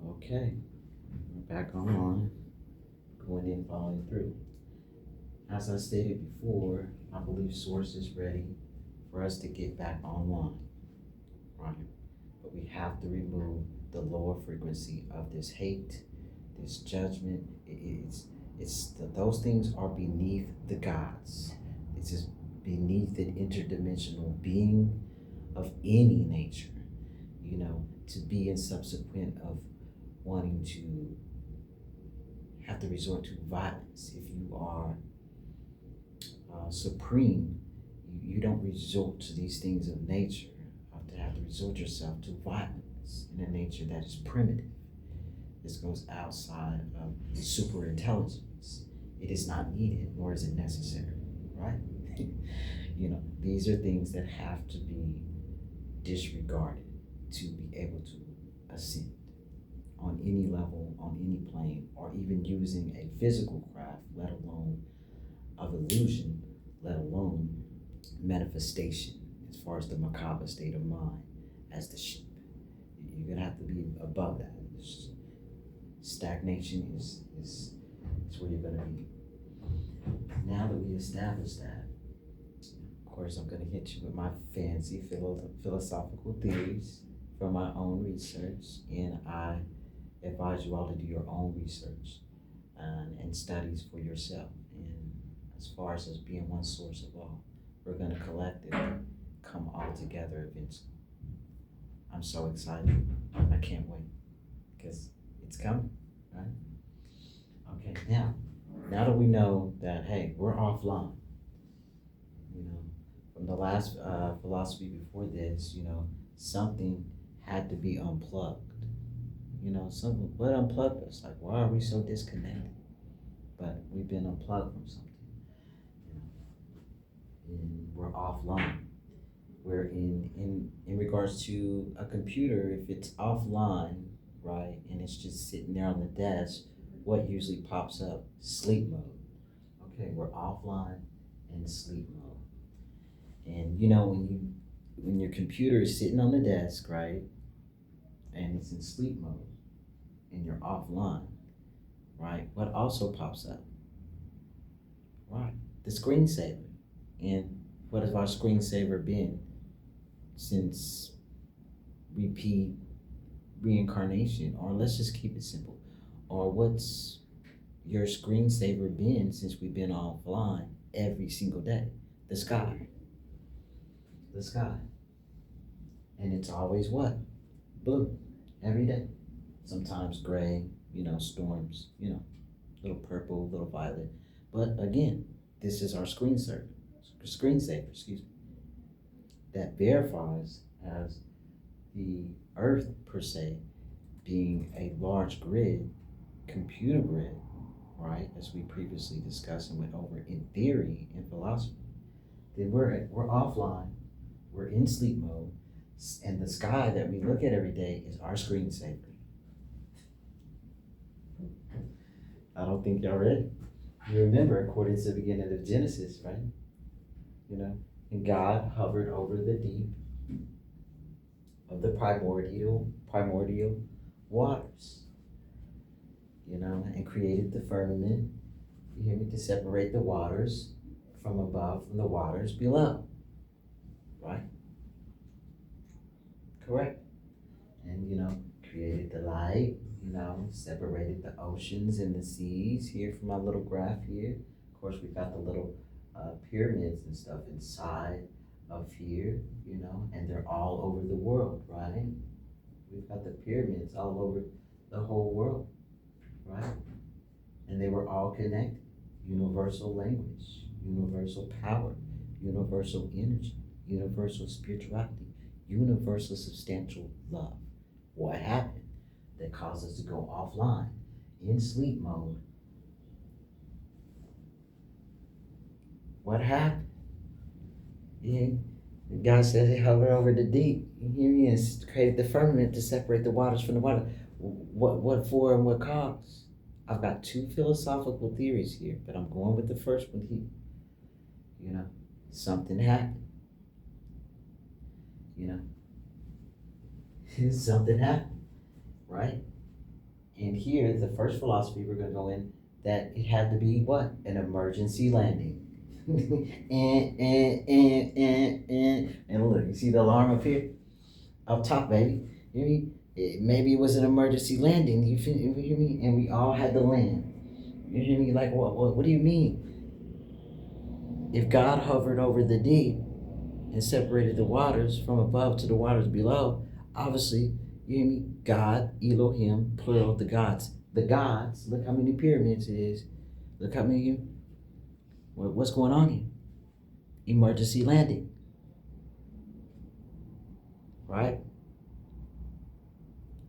Okay, we're back online, going in, following through. As I stated before, I believe Source is ready for us to get back online, right? But we have to remove the lower frequency of this hate, this judgment. Those things are beneath the gods. It's just beneath an interdimensional being of any nature, to be in subsequent of wanting to have to resort to violence. If you are supreme, you don't resort to these things of nature, to have to resort yourself to violence in a nature that is primitive. This goes outside of super intelligence. It is not needed, nor is it necessary, right? These are things that have to be disregarded to be able to ascend on any level, on any plane, or even using a physical craft, let alone of illusion, let alone manifestation, as far as the macabre state of mind, as the sheep. You're gonna have to be above that. Stagnation is where you're gonna be. Now that we established that, of course, I'm gonna hit you with my fancy philosophical theories from my own research, and I advise you all to do your own research and studies for yourself. And as far as us being one source of all, we're going to collectively come all together eventually. I'm so excited. I can't wait because it's coming, right? Okay, now that we know that, hey, we're offline, from the last philosophy before this, something had to be unplugged. What unplugged us? Like, why are we so disconnected? But we've been unplugged from something, and we're offline. We're in regards to a computer, if it's offline, right, and it's just sitting there on the desk, what usually pops up? Sleep mode. Okay, we're offline and sleep mode. And when your computer is sitting on the desk, right, and it's in sleep mode, and you're offline, right? What also pops up? Right, the screensaver. And what has our screensaver been since repeat reincarnation? Or let's just keep it simple. Or what's your screensaver been since we've been offline every single day? The sky. The sky. And it's always what? Blue. Every day. Sometimes gray, storms, little purple, little violet. But again, this is our screensaver, excuse me, that verifies as the Earth per se being a large grid, computer grid, right? As we previously discussed and went over in theory and philosophy. Then we're offline, we're in sleep mode, and the sky that we look at every day is our screensaver. I don't think y'all ready. You remember, according to the beginning of Genesis, right? And God hovered over the deep of the primordial waters, and created the firmament, you hear me, to separate the waters from above from the waters below, right? Correct. And, created the light, separated the oceans and the seas here from my little graph here. Of course, we got the little pyramids and stuff inside of here, and they're all over the world, right? We've got the pyramids all over the whole world, right? And they were all connected. Universal language, universal power, universal energy, universal spirituality, universal substantial love. What happened that caused us to go offline in sleep mode? What happened? Yeah, God said he hovered over the deep. Here he is, created the firmament to separate the waters from the water. What for and what cause? I've got two philosophical theories here, but I'm going with the first one here. Something happened. Something happened, right? And here, the first philosophy we're going to go in, that it had to be what? An emergency landing. And look, you see the alarm up here? Up top, baby. You hear me? Maybe it was an emergency landing. You hear me? And we all had to land. You hear me? Like, what do you mean? If God hovered over the deep and separated the waters from above to the waters below, obviously, you hear me? God, Elohim, plural, the gods. The gods, look how many pyramids it is. Look how many, what's going on here? Emergency landing. Right?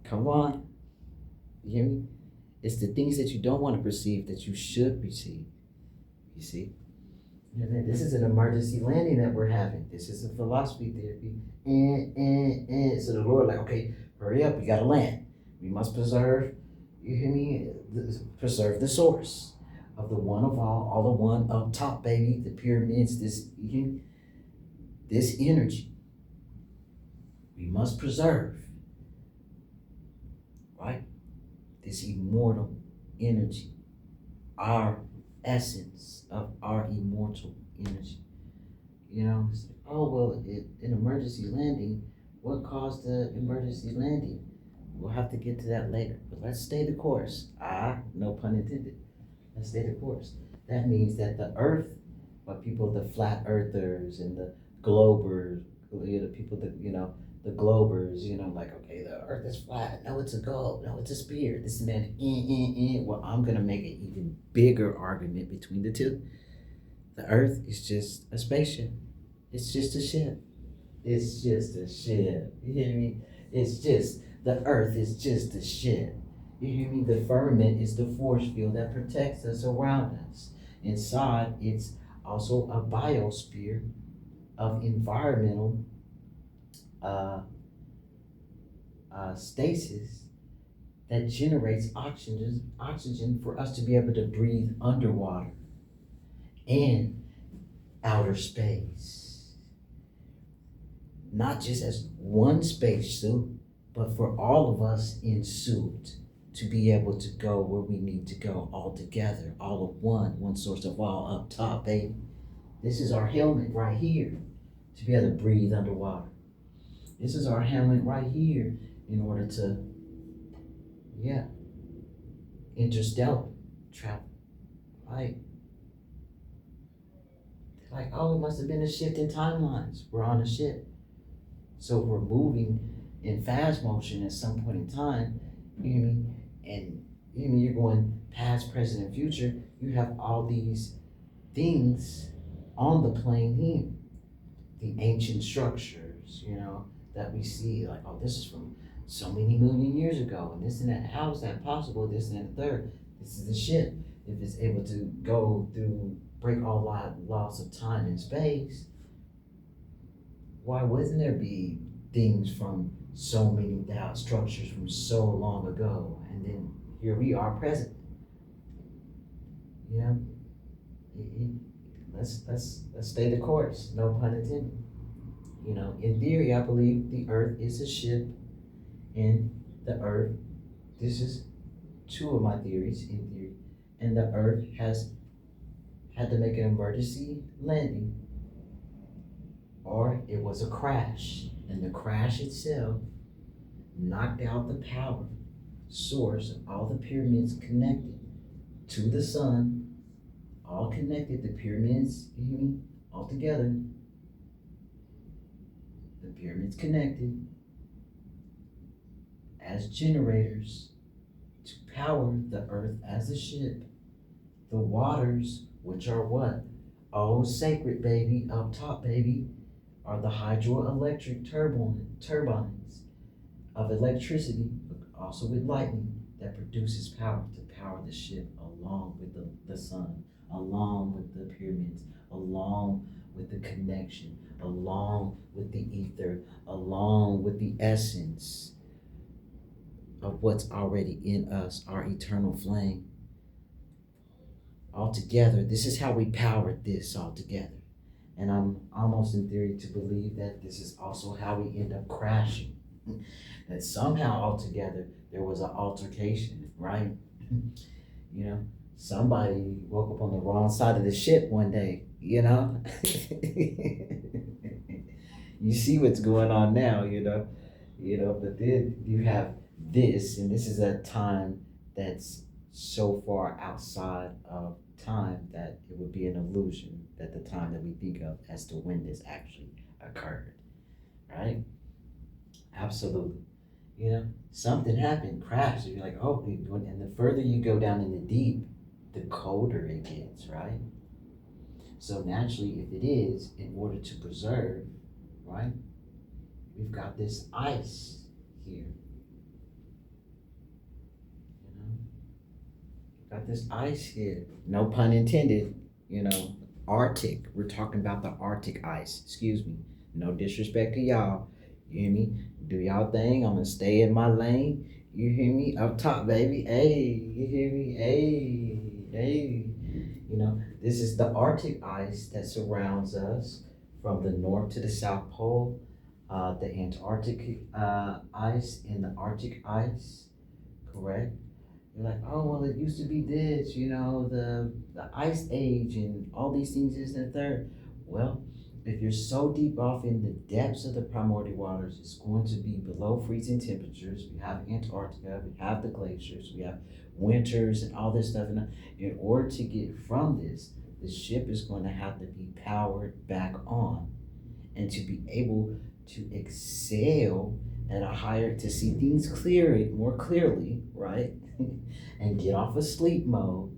Come on. You hear me? It's the things that you don't want to perceive that you should perceive. You see? This is an emergency landing that we're having. This is a philosophy therapy. So the Lord, like, okay, hurry up, we gotta land. We must preserve, you hear me? Preserve the source of the one of all the one up top, baby, the pyramids, this energy. We must preserve, right? This immortal energy, our essence of our immortal energy. You know, it's like, oh, well, an emergency landing, what caused the emergency landing? We'll have to get to that later, but let's stay the course. No pun intended. Let's stay the course. That means that the earth, what people, the flat earthers and the globers, the people that, the globers, like, okay, the earth is flat. No, it's a globe. No, it's a sphere. This man, Well, I'm going to make an even bigger argument between the two. The earth is just a spaceship. It's just a ship. It's just a ship. You hear me? The earth is just a ship. You hear me? The firmament is the force field that protects us around us. Inside, it's also a biosphere of environmental stasis that generates oxygen for us to be able to breathe underwater and outer space. Not just as one spacesuit, but for all of us in suit to be able to go where we need to go all together, all of one source of all up top, baby. This is our helmet right here to be able to breathe underwater. This is our helmet right here in order to, interstellar travel, right? Like, oh, it must have been a shift in timelines. We're on a ship. So we're moving in fast motion at some point in time, you hear me? And you hear me, you're going past, present, and future. You have all these things on the plane here. The ancient structures, that we see, like, oh, this is from so many million years ago, and this and that. How is that possible? This and that, the third. This is the ship. If it's able to go through, break all laws of time and space, why wouldn't there be things from so many structures from so long ago, and then here we are present? Let's stay the course. No pun intended. In theory, I believe the Earth is a ship, and the Earth. This is two of my theories in theory, and the Earth has had to make an emergency landing, or it was a crash, and the crash itself knocked out the power source of all the pyramids connected to the sun, all connected, the pyramids, all together. The pyramids connected as generators to power the earth as a ship. The waters, which are what? Oh, sacred, baby, up top, baby, are the hydroelectric turbines of electricity, also with lightning, that produces power to power the ship along with the sun, along with the pyramids, along with the connection, along with the ether, along with the essence of what's already in us, our eternal flame. All together, this is how we powered this all together. And I'm almost in theory to believe that this is also how we end up crashing. that somehow altogether there was an altercation, right? You know, somebody woke up on the wrong side of the ship one day, you know? You see what's going on now, but then you have this, and this is a time that's so far outside of time that it would be an illusion that the time that we think of as to when this actually occurred, right? Absolutely. Something happened, crashed, and you're like, oh, and the further you go down in the deep, the colder it gets, right? So naturally, if it is, in order to preserve, right, we've got this ice here, you know, we've got this ice here, no pun intended, you know, Arctic. We're talking about the Arctic ice, excuse me. No disrespect to y'all, you hear me? Do y'all thing, I'm gonna stay in my lane, you hear me? Up top, baby, hey, you hear me? Hey, hey. This is the Arctic ice that surrounds us from the north to the South Pole, the Antarctic ice and the Arctic ice, correct? You're like, oh, well, it used to be this, the ice age and all these things, is and the third. Well, if you're so deep off in the depths of the primordial waters, it's going to be below freezing temperatures. We have Antarctica, we have the glaciers, we have winters and all this stuff. And in order to get from this, the ship is going to have to be powered back on, and to be able to excel at a higher, to see things more clearly, right? And get off of sleep mode,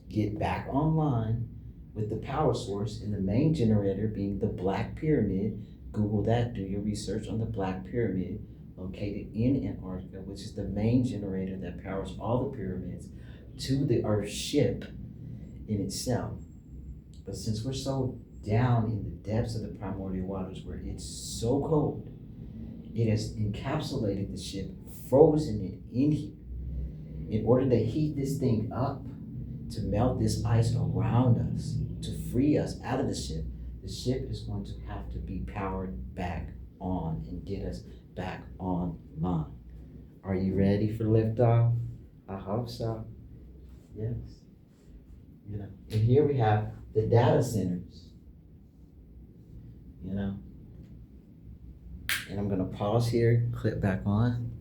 get back online with the power source, and the main generator being the Black Pyramid. Google that, do your research on the Black Pyramid located in Antarctica, which is the main generator that powers all the pyramids to the Earth ship in itself. But since we're so down in the depths of the primordial waters where it's so cold, it has encapsulated the ship, frozen it in here. In order to heat this thing up, to melt this ice around us, to free us out of the ship is going to have to be powered back on and get us back online. Are you ready for liftoff? I hope so. Yes. And here we have the data centers, and I'm gonna pause here, click back on.